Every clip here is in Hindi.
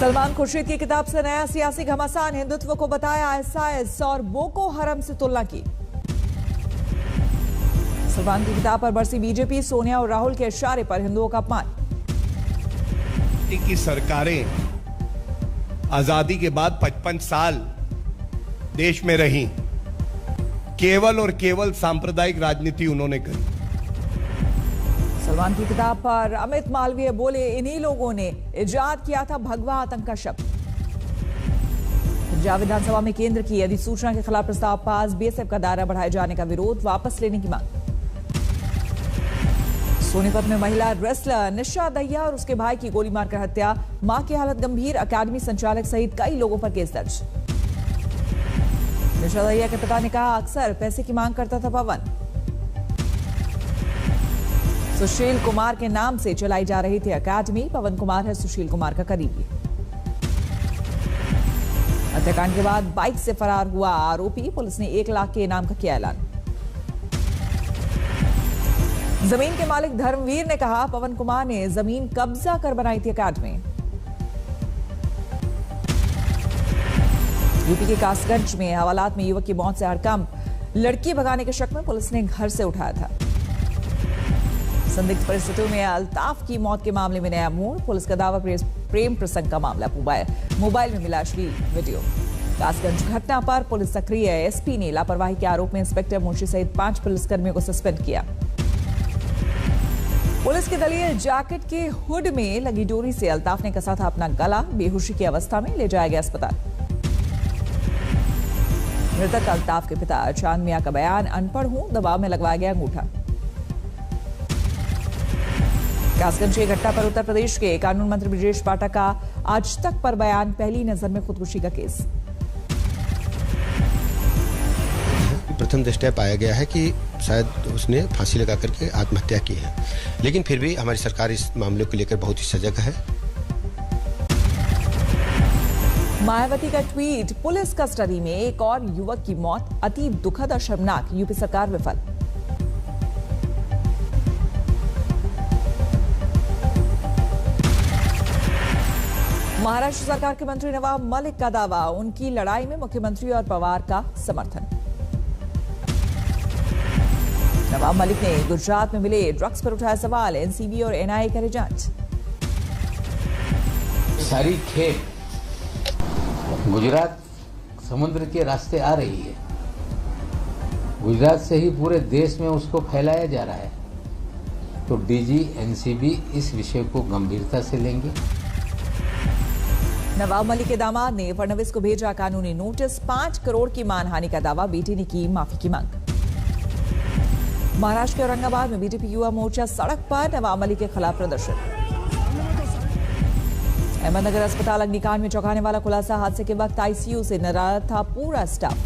सलमान खुर्शीद की किताब से नया सियासी घमासान, हिंदुत्व को बताया आईएसआईएस और बोको हरम से तुलना की। सलमान की किताब पर बरसी बीजेपी, सोनिया और राहुल के इशारे पर हिंदुओं का अपमान। की सरकारें आजादी के बाद 55 साल देश में रही, केवल और केवल सांप्रदायिक राजनीति उन्होंने करी। सलमान की किताब पर अमित मालवीय बोले, इन्हीं लोगों ने इजाद किया था भगवा आतंक का शब्द। पंजाब विधानसभा में केंद्र की अधिसूचना के खिलाफ प्रस्ताव पास, बीएसएफ का दायरा बढ़ाए जाने का विरोध, वापस लेने की मांग। सोनीपत में महिला रेसलर निशा दहिया और उसके भाई की गोली मारकर हत्या, मां की हालत गंभीर, अकादमी संचालक सहित कई लोगों पर केस दर्ज। निशा दहिया के पिता ने कहा, अक्सर पैसे की मांग करता था पवन। सुशील कुमार के नाम से चलाई जा रही थी अकादमी, पवन कुमार है सुशील कुमार का करीबी। हत्याकांड के बाद बाइक से फरार हुआ आरोपी, पुलिस ने 1 लाख के इनाम का किया ऐलान। जमीन के मालिक धर्मवीर ने कहा, पवन कुमार ने जमीन कब्जा कर बनाई थी अकादमी। यूपी के कासगंज में हवालात में युवक की मौत से हड़कंप, लड़की भगाने के शक में पुलिस ने घर से उठाया था। संदिग्ध परिस्थितियों में अल्ताफ की मौत के मामले में नया मोड़, पुलिस का दावा प्रेम प्रसंग का मामला, मोबाइल में मिला अश्लील वीडियो। कासगंज घटना पर पुलिस सक्रिय, एसपी ने लापरवाही के आरोप में इंस्पेक्टर मुंशी सहित 5 पुलिसकर्मियों को सस्पेंड किया। पुलिस की दलील, जैकेट के हुड में लगी डोरी से अल्ताफ ने कसा था अपना गला, बेहोशी की अवस्था में ले जाया गया अस्पताल। मृतक अल्ताफ के पिता चांद मियां का बयान, अनपढ़ हूं, दबाव में लगवाया गया अंगूठा। कासगंज की घटना पर उत्तर प्रदेश के कानून मंत्री ब्रजेश पाठक का आज तक पर बयान, पहली नजर में खुदकुशी का केस। प्रथम दृष्टया पाया गया है कि शायद उसने फांसी लगा करके आत्महत्या की है, लेकिन फिर भी हमारी सरकार इस मामले को लेकर बहुत ही सजग है। मायावती का ट्वीट, पुलिस कस्टडी में एक और युवक की मौत, अति दुखद और शर्मनाक, यूपी सरकार विफल। महाराष्ट्र सरकार के मंत्री नवाब मलिक का दावा, उनकी लड़ाई में मुख्यमंत्री और पवार का समर्थन। नवाब मलिक ने गुजरात में मिले ड्रग्स पर उठाया सवाल, एनसीबी और एनआईए करे जांच। सारी खेप गुजरात समुद्र के रास्ते आ रही है, गुजरात से ही पूरे देश में उसको फैलाया जा रहा है, तो डीजी एनसीबी इस विषय को गंभीरता से लेंगे। नवाब मलिक के दामाद ने फडणवीस को भेजा कानूनी नोटिस, 5 करोड़ की मानहानि का दावा, बेटी ने की माफी की मांग। महाराष्ट्र के औरंगाबाद में बीजेपी युवा मोर्चा सड़क पर, नवाब मलिक के खिलाफ प्रदर्शन। अहमदनगर अस्पताल अग्निकांड में चौंकाने वाला खुलासा, हादसे के वक्त आईसीयू से नाराज था पूरा स्टाफ।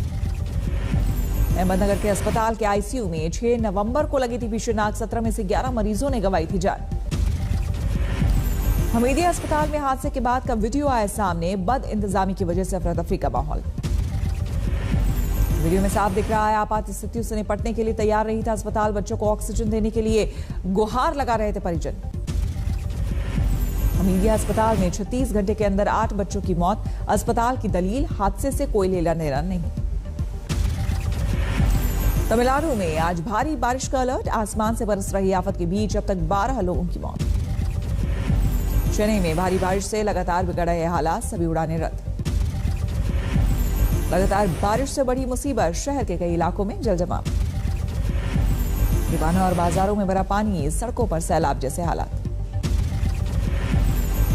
अहमदनगर के अस्पताल के आईसीयू में 6 नवंबर को लगी थी भीषण आग, 17 में से 11 मरीजों ने गंवाई थी जान। हमीदिया अस्पताल में हादसे के बाद का वीडियो आया सामने, बद इंतजामी की वजह से अफरा तफरी का माहौल। वीडियो में साफ दिख रहा है, आपात स्थितियों से निपटने के लिए तैयार नहीं था अस्पताल, बच्चों को ऑक्सीजन देने के लिए गुहार लगा रहे थे परिजन। हमीदिया अस्पताल में 36 घंटे के अंदर 8 बच्चों की मौत, अस्पताल की दलील, हादसे से कोई लेना देना नहीं। तमिलनाडु में आज भारी बारिश का अलर्ट, आसमान से बरस रही आफत के बीच अब तक 12 लोगों की मौत। चेन्नई में भारी बारिश से लगातार बिगड़ रहे हालात, सभी उड़ानें रद्द। लगातार बारिश से बढ़ी मुसीबत, शहर के कई इलाकों में जलजमाव। दुकानों और बाजारों में भरा पानी, सड़कों पर सैलाब जैसे हालात।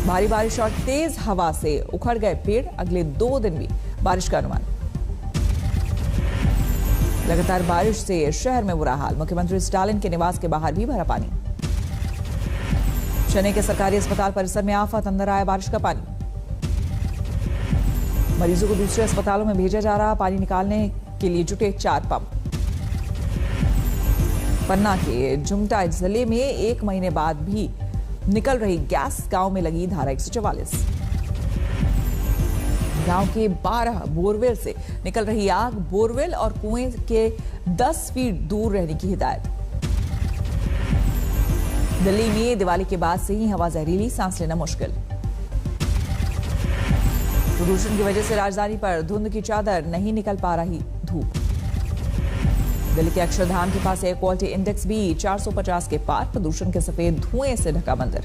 भारी बारिश और तेज हवा से उखड़ गए पेड़, अगले 2 दिन भी बारिश का अनुमान। लगातार बारिश से शहर में बुरा हाल, मुख्यमंत्री स्टालिन के निवास के बाहर भी भरा पानी। चेन्नई के सरकारी अस्पताल परिसर में आफत, अंदर आया बारिश का पानी। मरीजों को दूसरे अस्पतालों में भेजा जा रहा, पानी निकालने के लिए जुटे 4 पंप। पन्ना के जुमटा जिले में 1 महीने बाद भी निकल रही गैस, गांव में लगी धारा 144। गांव के 12 बोरवेल से निकल रही आग, बोरवेल और कुएं के 10 फीट दूर रहने की हिदायत। दिल्ली में दिवाली के बाद से ही हवा जहरीली, सांस लेना मुश्किल। प्रदूषण की वजह से राजधानी पर धुंध की चादर, नहीं निकल पा रही धूप। दिल्ली के अक्षरधाम के पास एयर क्वालिटी इंडेक्स भी 450 के पार, प्रदूषण के सफेद धुएं से ढका मंदिर।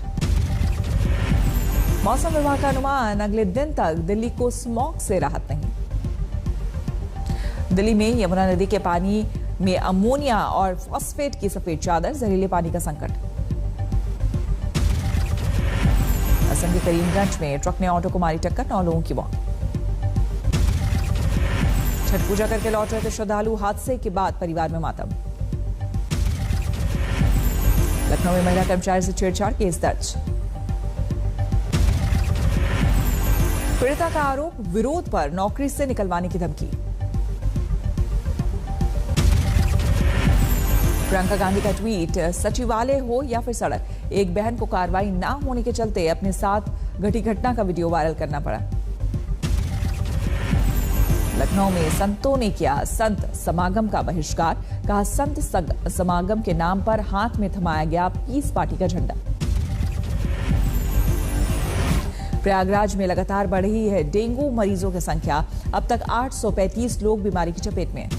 मौसम विभाग का अनुमान, अगले दिन तक दिल्ली को स्मॉग से राहत नहीं। दिल्ली में यमुना नदी के पानी में अमोनिया और फॉस्फेट की सफेद चादर, जहरीले पानी का संकट। असम के करीमगंज में ट्रक ने ऑटो को मारी टक्कर, 9 लोगों की मौत। छठ पूजा करके लौट रहे थे श्रद्धालु, हादसे के बाद परिवार में मातम। लखनऊ में महिला कर्मचारी से छेड़छाड़, केस दर्ज। पीड़िता का आरोप, विरोध पर नौकरी से निकलवाने की धमकी। प्रियंका गांधी का ट्वीट, सचिवालय हो या फिर सड़क, एक बहन को कार्रवाई ना होने के चलते अपने साथ घटी घटना का वीडियो वायरल करना पड़ा। लखनऊ में संतों ने किया संत समागम का बहिष्कार, कहा संत समागम के नाम पर हाथ में थमाया गया पीस पार्टी का झंडा। प्रयागराज में लगातार बढ़ रही है डेंगू मरीजों की संख्या, अब तक 835 लोग बीमारी की चपेट में।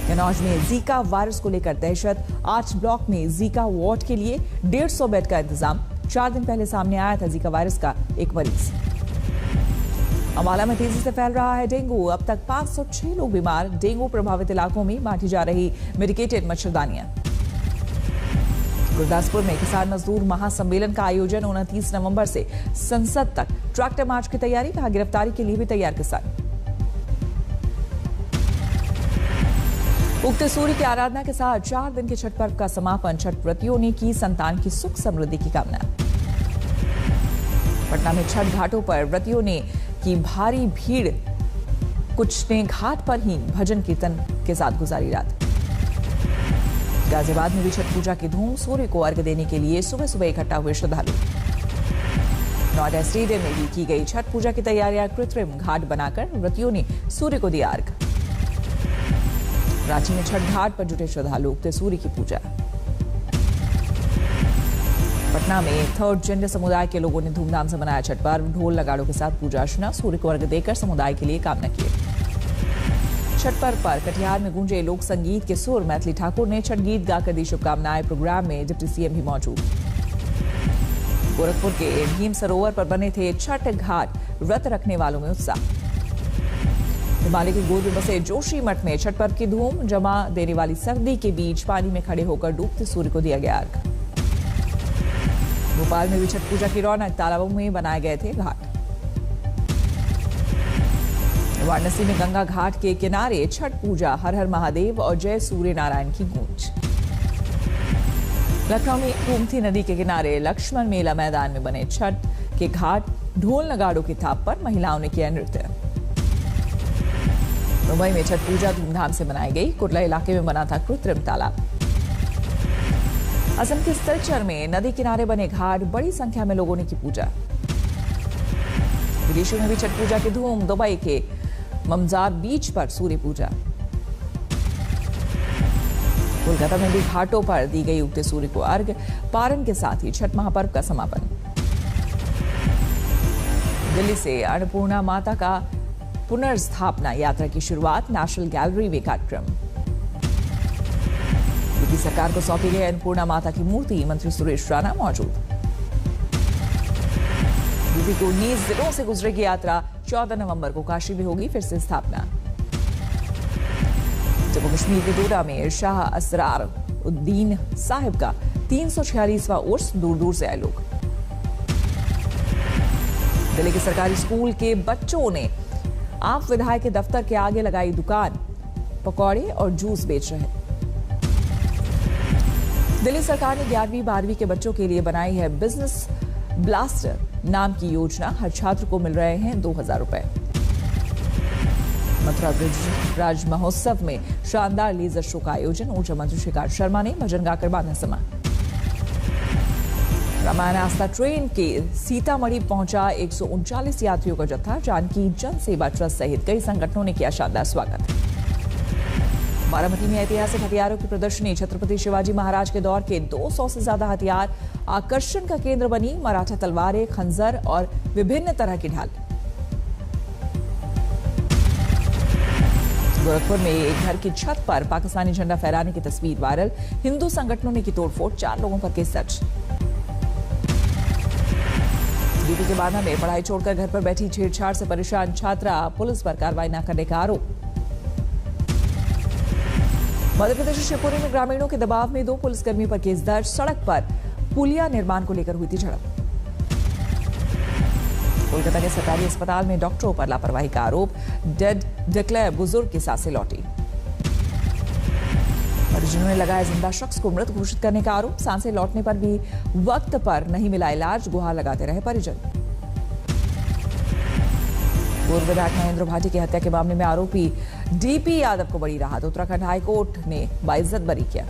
कन्नौज में जीका वायरस को लेकर दहशत, 8 ब्लॉक में जीका वार्ड के लिए 150 बेड का इंतजाम। 4 दिन पहले सामने आया था जीका वायरस का एक मरीज। अम्बाला में तेजी से फैल रहा है डेंगू, अब तक 506 लोग बीमार। डेंगू प्रभावित इलाकों में बांटी जा रही मेडिकेटेड मच्छरदानियां। गुरदासपुर में किसान मजदूर महासम्मेलन का आयोजन, 29 नवंबर से संसद तक ट्रैक्टर मार्च की तैयारी, कहा गिरफ्तारी के लिए भी तैयार किसान। उगते सूर्य की आराधना के साथ 4 दिन के छठ पर्व का समापन, छठ व्रतियों ने की संतान की सुख समृद्धि की कामना। पटना में छठ घाटों पर व्रतियों ने की भारी भीड़, कुछ ने घाट पर ही भजन कीर्तन के साथ गुजारी रात। गाजियाबाद में भी छठ पूजा की धूम, सूर्य को अर्घ्य देने के लिए सुबह सुबह इकट्ठा हुए श्रद्धालु। नोएडा स्टेडियम में भी की गई छठ पूजा की तैयारियां, कृत्रिम घाट बनाकर व्रतियों ने सूर्य को दिया अर्घ्य। रांची में छठ घाट पर जुटे श्रद्धालु, उगते सूर्य की पूजा। पटना में 3rd जेंडर समुदाय के लोगों ने धूमधाम से मनाया छठ पर्व, ढोल नगाड़ों के साथ पूजा अर्चना, सूर्य को अर्घ्य देकर समुदाय के लिए कामना किए। छठ पर्व पर कटिहार में गूंजे लोक संगीत के सुर, मैथिली ठाकुर ने छठ गीत गाकर दी शुभकामनाएं। प्रोग्राम में डिप्टी सीएम भी मौजूद। गोरखपुर के भीम सरोवर पर बने थे छठ घाट, व्रत रखने वालों में उत्साह। हिमालय की गोद में बसे जोशी मठ में छठ पर्व की धूम, जमा देने वाली सर्दी के बीच पानी में खड़े होकर डूबते सूर्य को दिया गया अर्घ्य। भोपाल में भी छठ पूजा की रौनक, तालाबों में बनाए गए थे घाट। वाराणसी में गंगा घाट के किनारे छठ पूजा, हर हर महादेव और जय सूर्य नारायण की गूंज। लखनऊ में गोमती नदी के किनारे लक्ष्मण मेला मैदान में बने छठ के घाट, ढोल नगाड़ों की थाप पर महिलाओं ने किया नृत्य। मुंबई में छठ पूजा धूमधाम से मनाई गई, कुर्ला इलाके में बना था कृत्रिम तालाब। असम के सिलचर में नदी किनारे बने घाट, बड़ी संख्या में लोगों ने की पूजा। विदेशों में भी छठ पूजा की धूम, दुबई के ममजार बीच पर सूर्य पूजा। कोलकाता में भी घाटों पर दी गई उगते सूर्य को अर्घ्य, पारण के साथ ही छठ महापर्व का समापन। दिल्ली से अन्नपूर्णा माता का पुनर्स्थापना यात्रा की शुरुआत, नेशनल गैलरी में कार्यक्रम। यूपी सरकार को सौंपी गई अन्नपूर्णा माता की मूर्ति, मंत्री सुरेश राणा मौजूद। यूपी को 19 जिलों से गुजरेगी यात्रा, 14 नवंबर को काशी में होगी फिर से स्थापना। जम्मू कश्मीर के डोडा में शाह असरार उद्दीन साहिब का 346वां उर्स, दूर दूर से आए लोग। दिल्ली के सरकारी स्कूल के बच्चों ने आप विधायक के दफ्तर के आगे लगाई दुकान, पकौड़े और जूस बेच रहे। दिल्ली सरकार ने 11वीं 12वीं के बच्चों के लिए बनाई है बिजनेस ब्लास्टर नाम की योजना, हर छात्र को मिल रहे हैं 2000 रुपए। मथुरा ब्रज महोत्सव में शानदार लेजर शो का आयोजन, ऊर्जा मंत्री श्रीकांत शर्मा ने भजन गाकर बांधा समा। रामायण आस्था ट्रेन के सीतामढ़ी पहुंचा 139 यात्रियों का जत्था, जानकी जन सेवा ट्रस्ट सहित कई संगठनों ने किया शानदार स्वागत। बारामती में ऐतिहासिक हथियारों की प्रदर्शनी, छत्रपति शिवाजी महाराज के दौर के 200 से ज्यादा हथियार आकर्षण का केंद्र बनी, मराठा तलवारें, खंजर और विभिन्न तरह की ढाल। गोरखपुर में एक घर की छत पर पाकिस्तानी झंडा फहराने की तस्वीर वायरल। हिंदू संगठनों ने की तोड़फोड़, 4 लोगों पर केस दर्ज। यूपी के बांदा में पढ़ाई छोड़कर घर पर बैठी छेड़छाड़ से परेशान छात्रा, पुलिस पर कार्रवाई न करने का आरोप। मध्य प्रदेश के शिवपुरी में ग्रामीणों के दबाव में 2 पुलिसकर्मियों पर केस दर्ज। सड़क पर पुलिया निर्माण को लेकर हुई थी झड़प। कोलकाता के सरकारी अस्पताल में डॉक्टरों पर लापरवाही का आरोप। डेड डिक्लेयर बुजुर्ग की सांसें लौटी। परिजनों ने लगाया जिंदा शख्स को मृत घोषित करने का आरोप। सांसें लौटने पर भी वक्त पर नहीं मिला इलाज, गुहार लगाते रहे परिजन। पूर्व विधायक महेंद्र भाटी की हत्या के मामले में आरोपी डीपी यादव को बड़ी राहत। उत्तराखंड हाईकोर्ट ने बाइज्जत बरी किया।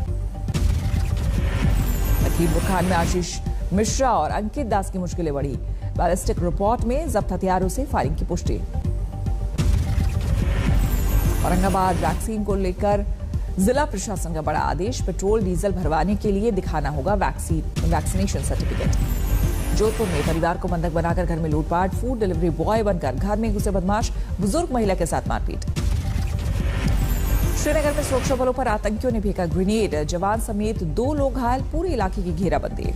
लखीमपुर खान में आशीष मिश्रा और अंकित दास की मुश्किलें बढ़ी। बैलिस्टिक रिपोर्ट में जब्त हथियारों से फायरिंग की पुष्टि। औरंगाबाद वैक्सीन को लेकर जिला प्रशासन का बड़ा आदेश। पेट्रोल डीजल भरवाने के लिए दिखाना होगा वैक्सीनेशन सर्टिफिकेट। जोधपुर में परिवार को बंधक बनाकर घर में लूटपाट। फूड डिलीवरी बॉय बनकर घर में घुसे बदमाश, बुजुर्ग महिला के साथ मारपीट। श्रीनगर में सुरक्षा बलों पर आतंकियों ने फेंका ग्रेनेड। जवान समेत 2 लोग घायल, पूरे इलाके की घेराबंदी।